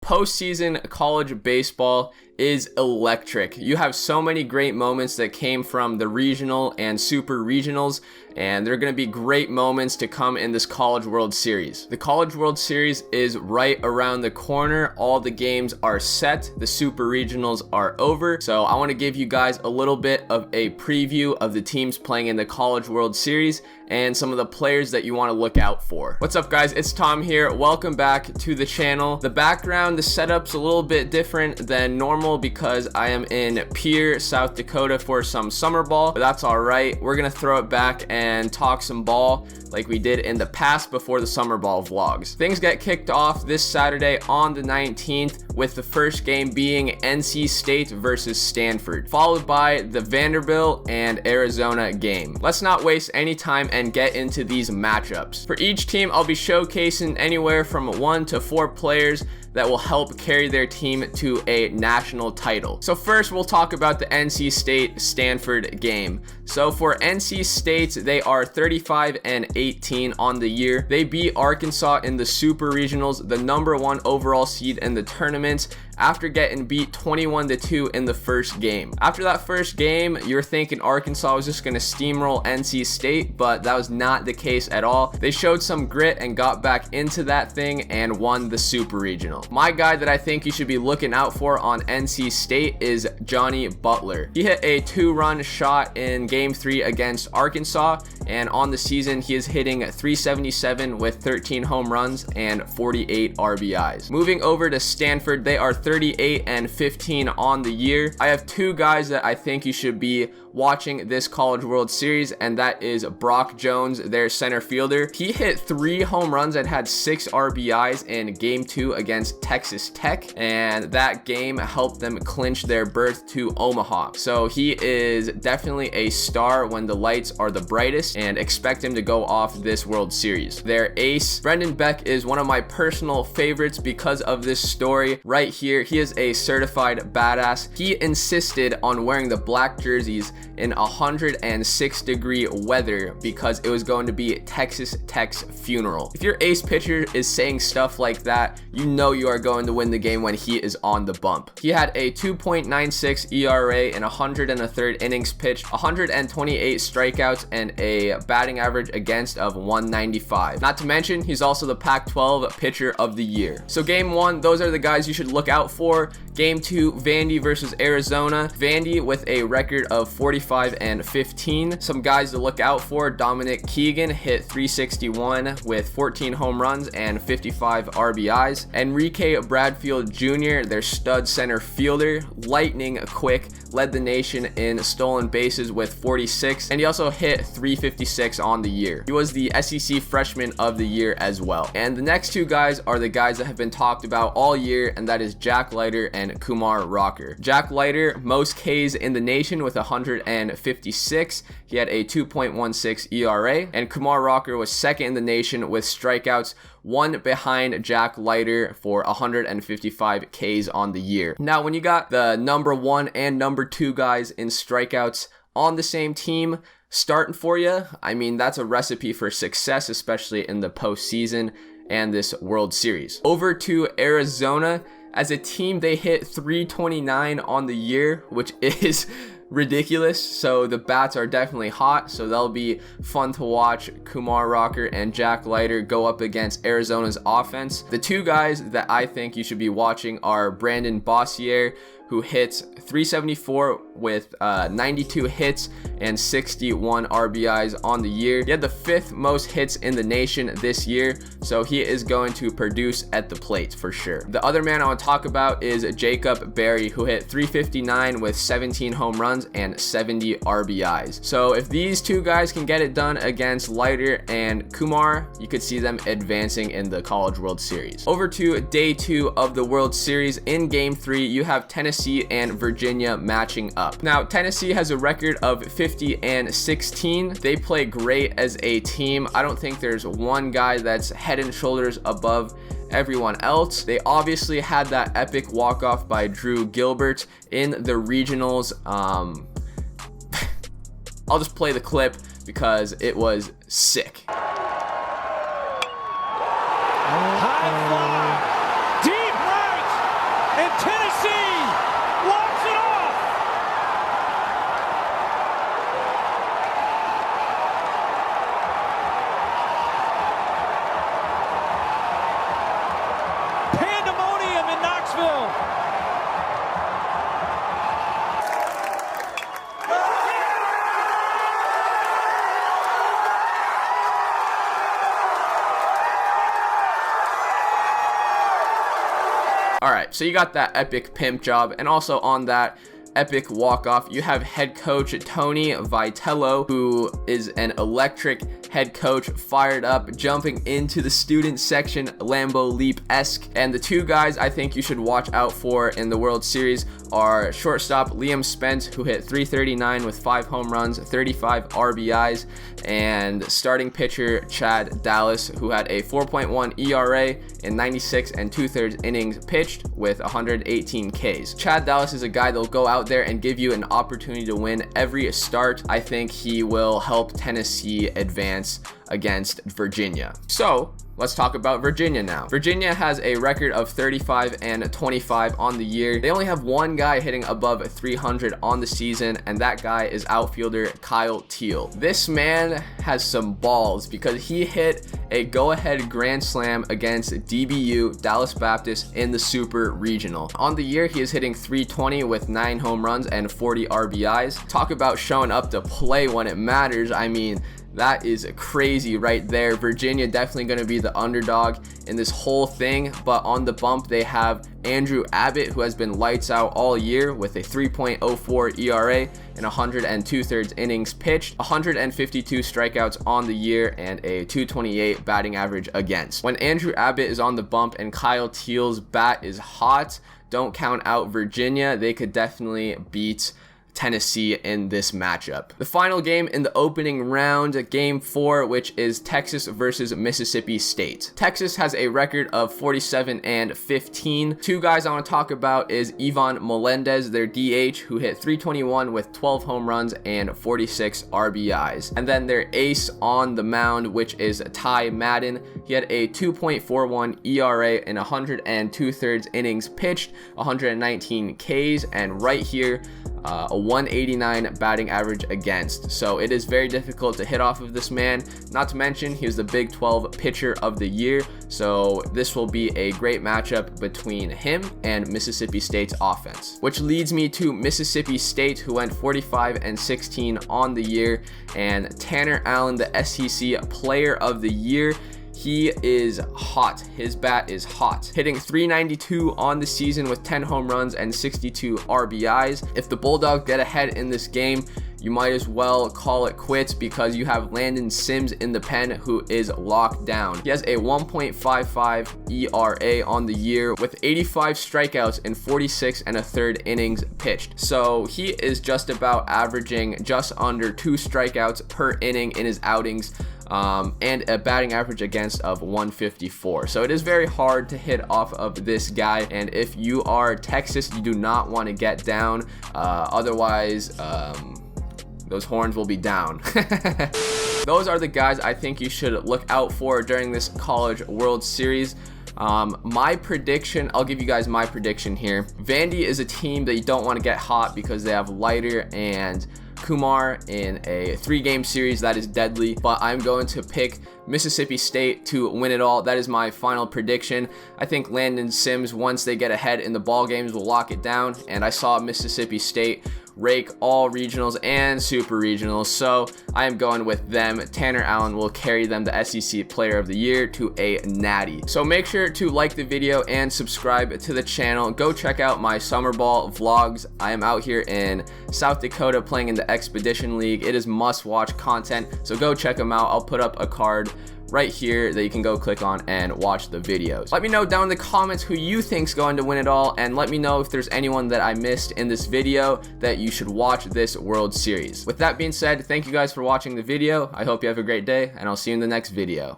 Postseason college baseball is electric. You have so many great moments that came from the regional and super regionals, and there are going to be great moments to come in this College World Series. The College World Series is right around the corner. All the games are set. The super regionals are over. So I want to give you guys a little bit of a preview of the teams playing in the College World Series and some of the players that you want to look out for. What's up, guys? It's Tom here. Welcome back to the channel. The background, the setup's a little bit different than normal because I am in Pierre, South Dakota for some summer ball, but that's all right. We're gonna throw it back and talk some ball like we did in the past before the summer ball vlogs. Things get kicked off this Saturday on the 19th with the first game being NC State versus Stanford, followed by the Vanderbilt and Arizona game. Let's not waste any time and get into these matchups. For each team, I'll be showcasing anywhere from 1 to 4 players that will help carry their team to a national title. So first, we'll talk about the NC State-Stanford game. So for NC State, they are 35-18 on the year. They beat Arkansas in the Super Regionals, the #1 overall seed in the tournament, after getting beat 21-2 in the first game. After that first game, you're thinking Arkansas was just gonna steamroll NC State, but that was not the case at all. They showed some grit and got back into that thing and won the Super Regional. My guy that I think you should be looking out for on NC State is Johnny Butler. He hit a 2-run shot in Game 3 against Arkansas, and on the season, he is hitting .377 with 13 home runs and 48 RBIs. Moving over to Stanford, they are 38-15 on the year. I have 2 guys that I think you should be watching this College World Series, and that is Brock Jones, their center fielder. He hit 3 home runs and had 6 RBIs in Game 2 against Texas Tech, and that game helped them clinch their berth to Omaha. So he is definitely a star when the lights are the brightest, and expect him to go off this World Series. Their ace, Brendan Beck, is one of my personal favorites because of this story right here. He is a certified badass. He insisted on wearing the black jerseys in 106-degree weather because it was going to be Texas Tech's funeral. If your ace pitcher is saying stuff like that, you know you are going to win the game when he is on the bump. He had a 2.96 ERA in 103rd innings pitched, 128 strikeouts, and a batting average against of 195. Not to mention, he's also the Pac-12 pitcher of the year. So game 1, those are the guys you should look out for. Game 2, Vandy versus Arizona. Vandy with a record of 45-15. Some guys to look out for: Dominic Keegan hit .361 with 14 home runs and 55 RBIs. Enrique Bradfield Jr., their stud center fielder, lightning quick, led the nation in stolen bases with 46, and he also hit .356 on the year. He was the SEC Freshman of the Year as well. And the next 2 guys are the guys that have been talked about all year, and that is Jack Leiter and Kumar Rocker. Jack Leiter, most Ks in the nation with 156. He had a 2.16 ERA, and Kumar Rocker was second in the nation with strikeouts, 1 behind Jack Leiter for 155 Ks on the year. Now, when you got the #1 and #2 guys in strikeouts on the same team starting for you, I mean, that's a recipe for success, especially in the postseason and this World Series. Over to Arizona. As a team, they hit .329 on the year, which is ridiculous. So the bats are definitely hot, so that'll be fun to watch Kumar Rocker and Jack Leiter go up against Arizona's offense. The 2 guys that I think you should be watching are Brandon Bossier, who hits .374 with 92 hits and 61 RBIs on the year. He had the 5th most hits in the nation this year, so he is going to produce at the plate for sure. The other man I want to talk about is Jacob Berry, who hit .359 with 17 home runs and 70 RBIs. So if these 2 guys can get it done against Leiter and Kumar, you could see them advancing in the College World Series. Over to day 2 of the World Series. In Game 3, you have Tennessee and Virginia matching up. Now, Tennessee has a record of 50-16. They play great as a team. I don't think there's one guy that's head and shoulders above everyone else. They obviously had that epic walk-off by Drew Gilbert in the regionals. I'll just play the clip because it was sick. High fly, deep right. and Tennessee walks it off. Pandemonium in Knoxville. Alright, so you got that epic pimp job, and also on that epic walk-off, you have head coach Tony Vitello, who is an electric head coach, fired up, jumping into the student section, Lambeau Leap-esque. And the two guys I think you should watch out for in the World Series are shortstop Liam Spence, who hit .339 with 5 home runs, 35 RBIs, and starting pitcher Chad Dallas, who had a 4.1 ERA in 96 2/3 innings pitched with 118 Ks. Chad Dallas is a guy that'll go out there and give you an opportunity to win every start. I think he will help Tennessee advance against Virginia. So let's talk about Virginia now. Virginia has a record of 35-25 on the year. They only have one guy hitting above 300 on the season, and that guy is outfielder Kyle Teal. This man has some balls because he hit a go-ahead grand slam against DBU, Dallas Baptist, in the Super Regional. On the year, he is hitting .320 with 9 home runs and 40 RBIs. Talk about showing up to play when it matters. I mean, that is crazy right there. Virginia definitely going to be the underdog in this whole thing, but on the bump they have Andrew Abbott, who has been lights out all year with a 3.04 ERA in 100 2/3 innings pitched, 152 strikeouts on the year, and a .228 batting average against. When Andrew Abbott is on the bump and Kyle Teal's bat is hot, don't count out Virginia. They could definitely beat Tennessee in this matchup. The final game in the opening round, game 4, which is Texas versus Mississippi State. Texas has a record of 47-15. Two guys I want to talk about is Ivan Melendez, their DH, who hit .321 with 12 home runs and 46 RBIs. And then their ace on the mound, which is Ty Madden. He had a 2.41 ERA in 100 2/3 innings pitched, 119 Ks, and right here, a 189 batting average against. So it is very difficult to hit off of this man. Not to mention, he was the Big 12 pitcher of the year. So this will be a great matchup between him and Mississippi State's offense. Which leads me to Mississippi State, who went 45-16 on the year, and Tanner Allen, the SEC Player of the Year. He is hot. His bat is hot. Hitting .392 on the season with 10 home runs and 62 RBIs. If the Bulldogs get ahead in this game, you might as well call it quits because you have Landon Sims in the pen, who is locked down. He has a 1.55 ERA on the year with 85 strikeouts in 46 1/3 innings pitched. So he is just about averaging just under 2 strikeouts per inning in his outings. And a batting average against of 154. So it is very hard to hit off of this guy, and if you are Texas, you do not want to get down, otherwise those horns will be down. Those are the guys I think you should look out for during this College World Series. My prediction, I'll give you guys my prediction here. Vandy is a team that you don't want to get hot because they have Leiter and Kumar in a 3-game series that is deadly, but I'm going to pick Mississippi State to win it all. That is my final prediction. I think Landon Sims, once they get ahead in the ball games, will lock it down, and I saw Mississippi State rake all regionals and super regionals, so I am going with them. Tanner Allen will carry them, the SEC Player of the Year, to a natty. So make sure to like the video and subscribe to the channel. Go check out my summer ball vlogs. I am out here in South Dakota playing in the Expedition League. It is must-watch content, so go check them out. I'll put up a card right here that you can go click on and watch the videos. Let me know down in the comments who you think's going to win it all, and let me know if there's anyone that I missed in this video that you should watch this World Series. With that being said, thank you guys for watching the video. I hope you have a great day, and I'll see you in the next video.